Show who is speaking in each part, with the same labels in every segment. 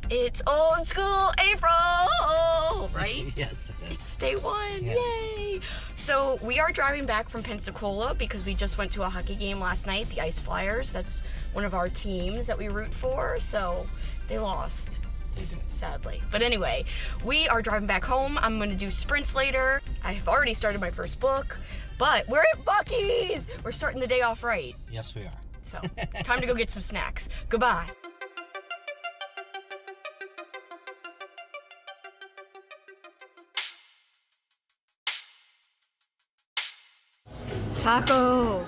Speaker 1: It's old school April, right?
Speaker 2: Yes, it is.
Speaker 1: It's day one,
Speaker 2: Yes.
Speaker 1: yay! So we are driving back from Pensacola because we just went to a hockey game last night, the Ice Flyers. That's one of our teams that we root for, so they lost, sadly. But anyway, we are driving back home. I'm gonna do sprints later. I have already started my first book, but we're at Buc-ee's! We're starting the day off right.
Speaker 2: Yes, we are.
Speaker 1: So, time to go get some snacks. Goodbye. Taco.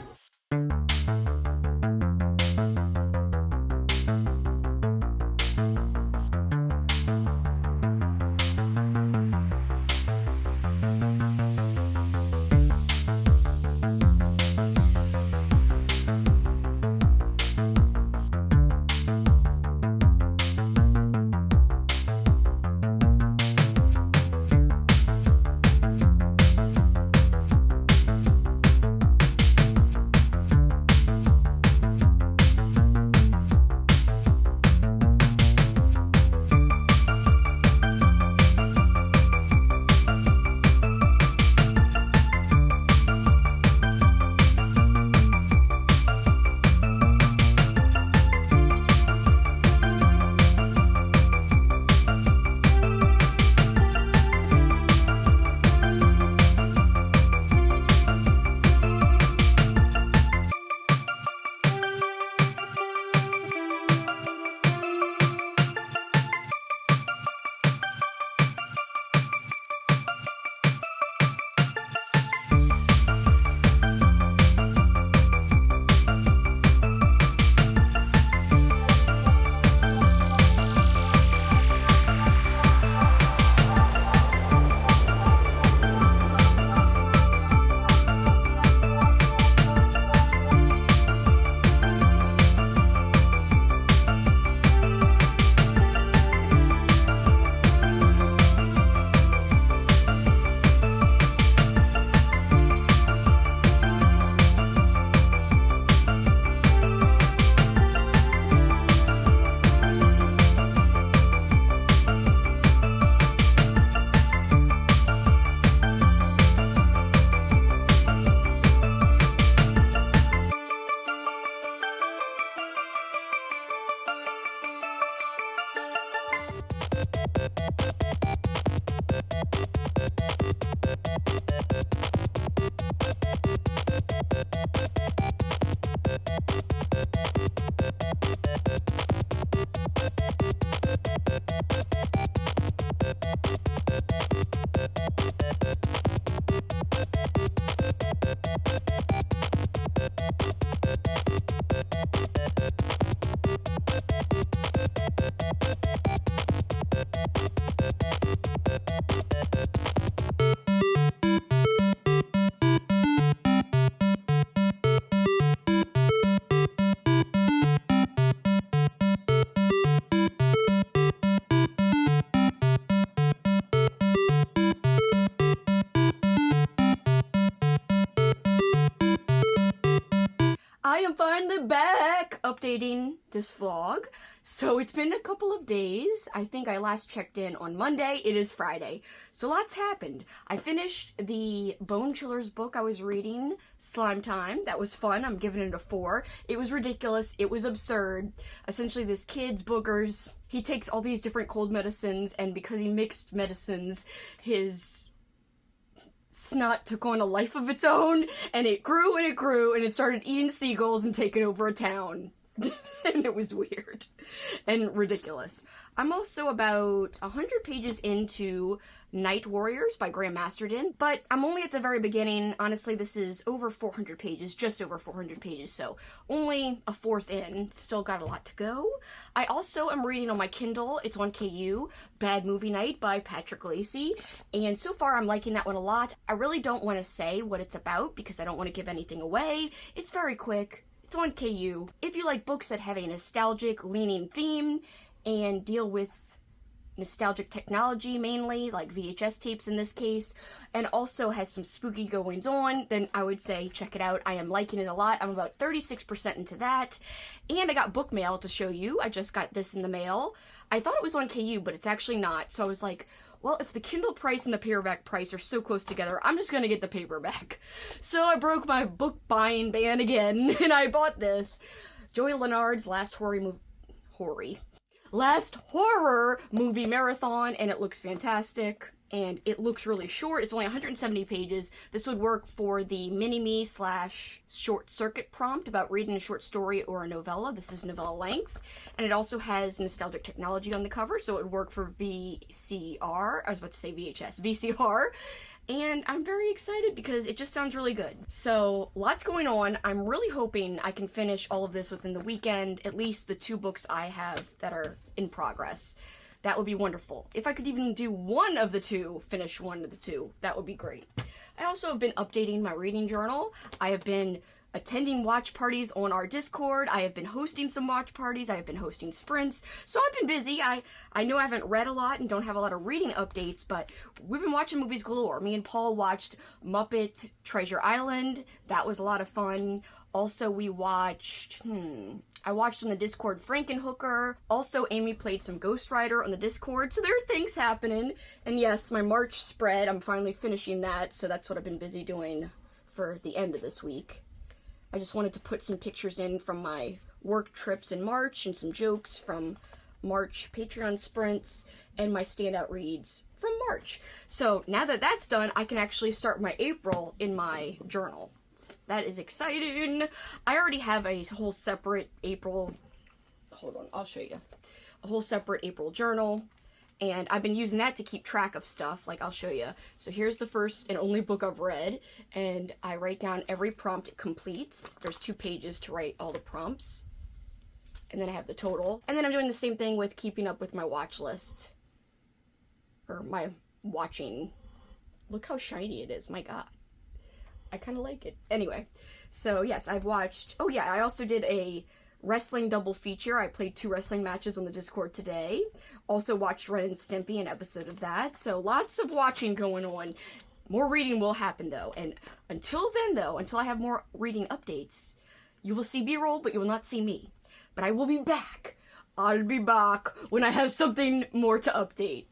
Speaker 1: I am finally back updating this vlog. So it's been a couple of days. I think I last checked in on Monday. It is Friday. So lots happened. I finished the Bone Chillers book I was reading, Slime Time. That was fun. I'm giving it a 4. It was ridiculous. It was absurd. Essentially, this kid's boogers. He takes all these different cold medicines, and because he mixed medicines, his snot took on a life of its own, and it grew and it grew, and it started eating seagulls and taking over a town. And it was weird and ridiculous. I'm also about 100 pages into Night Warriors by Graham Masterton, but I'm only at the very beginning. Honestly, this is over 400 pages, just over 400 pages, so only a fourth in. Still got a lot to go. I also am reading on my Kindle, it's on KU, Bad Movie Night by Patrick Lacey, and so far I'm liking that one a lot. I really don't want to say what it's about because I don't want to give anything away. It's very quick. It's on KU. If you like books that have a nostalgic leaning theme and deal with nostalgic technology mainly, like VHS tapes in this case, and also has some spooky goings on, then I would say check it out. I am liking it a lot. I'm about 36% into that. And I got book mail to show you. I just got this in the mail. I thought it was on KU, but it's actually not. So I was like, well, if the Kindle price and the paperback price are so close together, I'm just gonna get the paperback. So I broke my book buying ban again, and I bought this. Joy Leonard's last horror movie marathon, and it looks fantastic. And it looks really short. It's only 170 pages. This would work for the mini-me / short circuit prompt about reading a short story or a novella. This is novella length. And it also has nostalgic technology on the cover, so it would work for VCR. I was about to say VHS. VCR. And I'm very excited because it just sounds really good. So, lots going on. I'm really hoping I can finish all of this within the weekend, at least the 2 books I have that are in progress. That would be wonderful. If I could even do one of the 2, finish one of the 2, that would be great. I also have been updating my reading journal. I have been attending watch parties on our Discord. I have been hosting some watch parties. I have been hosting sprints. So I've been busy. I know I haven't read a lot and don't have a lot of reading updates, but we've been watching movies galore. Me and Paul watched Muppet Treasure Island. That was a lot of fun. Also, we watched, I watched on the Discord Frankenhooker. Also, Amy played some Ghost Rider on the Discord, so there are things happening. And yes, my March spread, I'm finally finishing that, so that's what I've been busy doing for the end of this week. I just wanted to put some pictures in from my work trips in March and some jokes from March Patreon sprints and my standout reads from March. So now that that's done, I can actually start my April in my journal. That is exciting. I already have a whole separate April, hold on, I'll show you. A whole separate April journal, and I've been using that to keep track of stuff, like I'll show you. So here's the first and only book I've read, and I write down every prompt it completes. There's 2 pages to write all the prompts. And then I have the total. And then I'm doing the same thing with keeping up with my watch list. Or my watching. Look how shiny it is, my god. I kind of like it. Anyway, so yes, I've watched... Oh yeah, I also did a wrestling double feature. I played 2 wrestling matches on the Discord today. Also watched Ren and Stimpy, an episode of that. So lots of watching going on. More reading will happen though. And until then though, until I have more reading updates, you will see B-roll, but you will not see me. But I will be back. I'll be back when I have something more to update.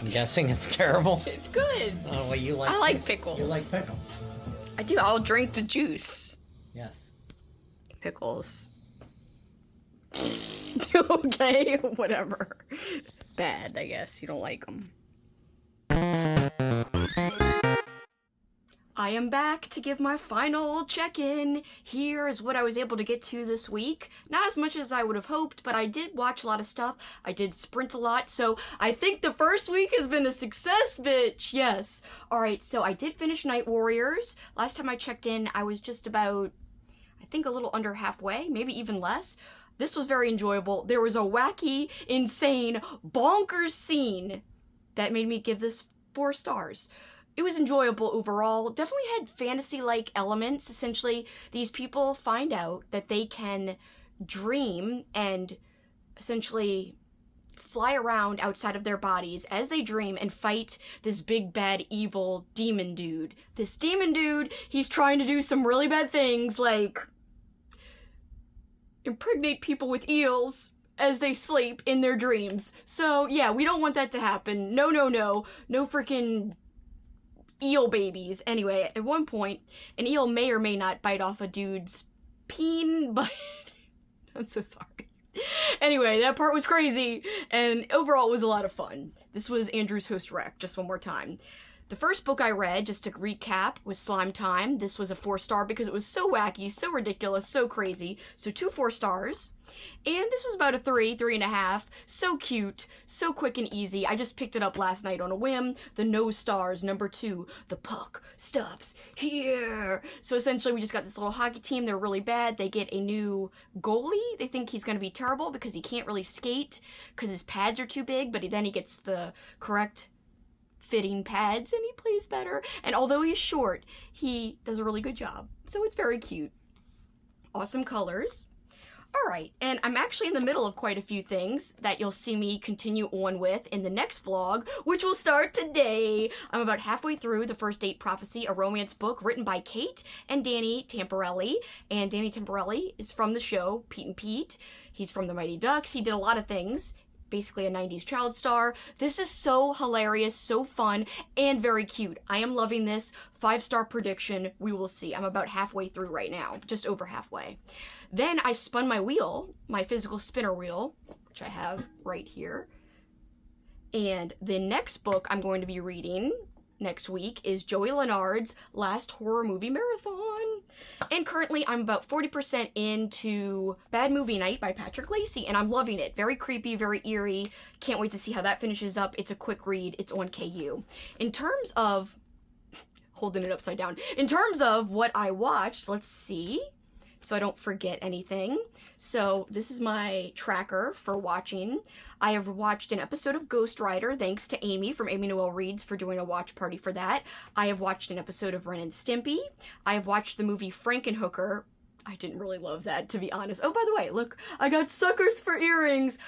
Speaker 2: I'm guessing it's terrible.
Speaker 1: It's good.
Speaker 2: Oh, well, you like.
Speaker 1: I like pickles.
Speaker 2: You like pickles.
Speaker 1: I do. I'll drink the juice.
Speaker 2: Yes.
Speaker 1: Pickles. Okay, whatever. Bad, I guess. You don't like them. I am back to give my final check-in. Here is what I was able to get to this week. Not as much as I would have hoped, but I did watch a lot of stuff. I did sprint a lot, so I think the first week has been a success, bitch. Yes. Alright, so I did finish Night Warriors. Last time I checked in, I was just about, I think a little under halfway, maybe even less. This was very enjoyable. There was a wacky, insane, bonkers scene that made me give this 4 stars. It was enjoyable overall. Definitely had fantasy-like elements. Essentially, these people find out that they can dream and essentially fly around outside of their bodies as they dream and fight this big bad evil demon dude. This demon dude, he's trying to do some really bad things, like impregnate people with eels as they sleep in their dreams. So yeah, we don't want that to happen. No, no, no. No freaking eel babies. Anyway, at one point, an eel may or may not bite off a dude's peen, but I'm so sorry. Anyway, that part was crazy, and overall it was a lot of fun. This was Andrew's Host Rec, just one more time. The first book I read, just to recap, was Slime Time. This was a 4-star because it was so wacky, so ridiculous, so crazy. So 2 4 stars. And this was about a 3.5. So cute, so quick and easy. I just picked it up last night on a whim. The No Stars, number 2. The puck stops here. So essentially we just got this little hockey team. They're really bad. They get a new goalie. They think he's going to be terrible because he can't really skate because his pads are too big, but then he gets the correct fitting pads and he plays better. And although he's short, he does a really good job. So it's very cute. Awesome colors. Alright, and I'm actually in the middle of quite a few things that you'll see me continue on with in the next vlog, which will start today. I'm about halfway through The First Date Prophecy, a romance book written by Kate and Danny Tamborelli. And Danny Tamborelli is from the show Pete and Pete. He's from the Mighty Ducks. He did a lot of things. Basically a 90s child star. This is so hilarious, so fun, and very cute. I am loving this. 5-star prediction. We will see. I'm about halfway through right now. Just over halfway. Then I spun my wheel, my physical spinner wheel, which I have right here. And the next book I'm going to be reading next week is Joey Leonard's Last Horror Movie Marathon. And currently I'm about 40% into Bad Movie Night by Patrick Lacey, and I'm loving it. Very creepy, very eerie. Can't wait to see how that finishes up. It's a quick read. It's on KU. In terms of holding it upside down. In terms of what I watched, let's see, so I don't forget anything. So this is my tracker for watching. I have watched an episode of Ghost Rider, thanks to Amy from Amy Noel Reads for doing a watch party for that. I have watched an episode of Ren and Stimpy. I have watched the movie Frankenhooker. I didn't really love that, to be honest. Oh, by the way, look, I got suckers for earrings.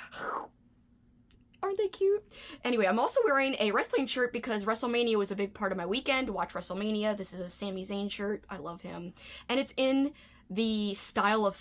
Speaker 1: Aren't they cute? Anyway, I'm also wearing a wrestling shirt because WrestleMania was a big part of my weekend. Watch WrestleMania. This is a Sami Zayn shirt. I love him. And it's in the style of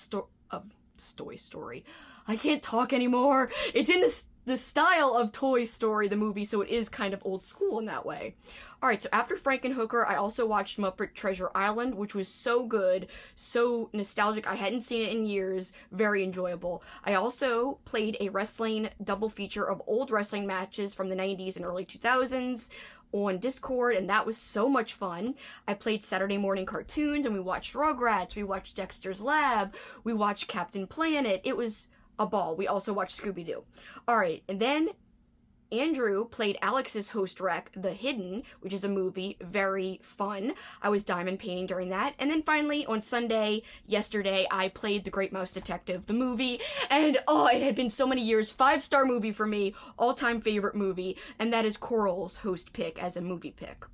Speaker 1: Toy Story. I can't talk anymore. It's in the style of Toy Story, the movie, so it is kind of old school in that way. Alright, so after Frankenhooker, I also watched Muppet Treasure Island, which was so good, so nostalgic. I hadn't seen it in years. Very enjoyable. I also played a wrestling double feature of old wrestling matches from the 90s and early 2000s on Discord, and that was so much fun. I played Saturday morning cartoons, and we watched Rugrats, we watched Dexter's Lab, we watched Captain Planet. It was a ball. We also watched Scooby-Doo. Alright, and then Andrew played Alex's host rec, The Hidden, which is a movie. Very fun. I was diamond painting during that. And then finally, on Sunday, yesterday, I played The Great Mouse Detective, the movie. And oh, it had been so many years. 5-star movie for me. All-time favorite movie. And that is Coral's host pick as a movie pick.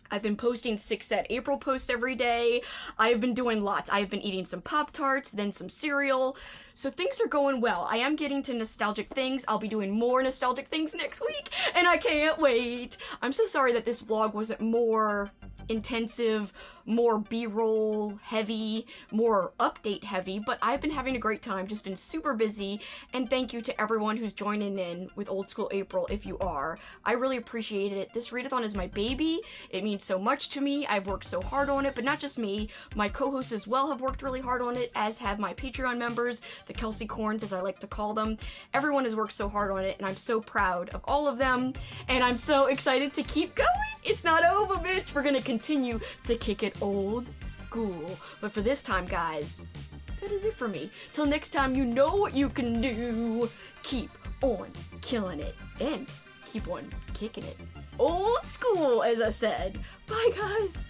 Speaker 1: I've been posting 6 Set April posts every day. I've been doing lots. I've been eating some Pop-Tarts, then some cereal. So things are going well. I am getting to nostalgic things. I'll be doing more nostalgic things next week, and I can't wait. I'm so sorry that this vlog wasn't more intensive, more B-roll heavy, more update heavy, but I've been having a great time, just been super busy, and thank you to everyone who's joining in with Old School April if you are. I really appreciate it. This readathon is my baby. It means so much to me. I've worked so hard on it, but not just me. My co-hosts as well have worked really hard on it, as have my Patreon members, the Kelsey Corns as I like to call them. Everyone has worked so hard on it, and I'm so proud of all of them, and I'm so excited to keep going. It's not over, bitch. We're gonna continue to kick it old school. But for this time, guys, that is it for me. Till next time, you know what you can do. Keep on killing it and keep on kicking it old school, as I said. Bye, guys.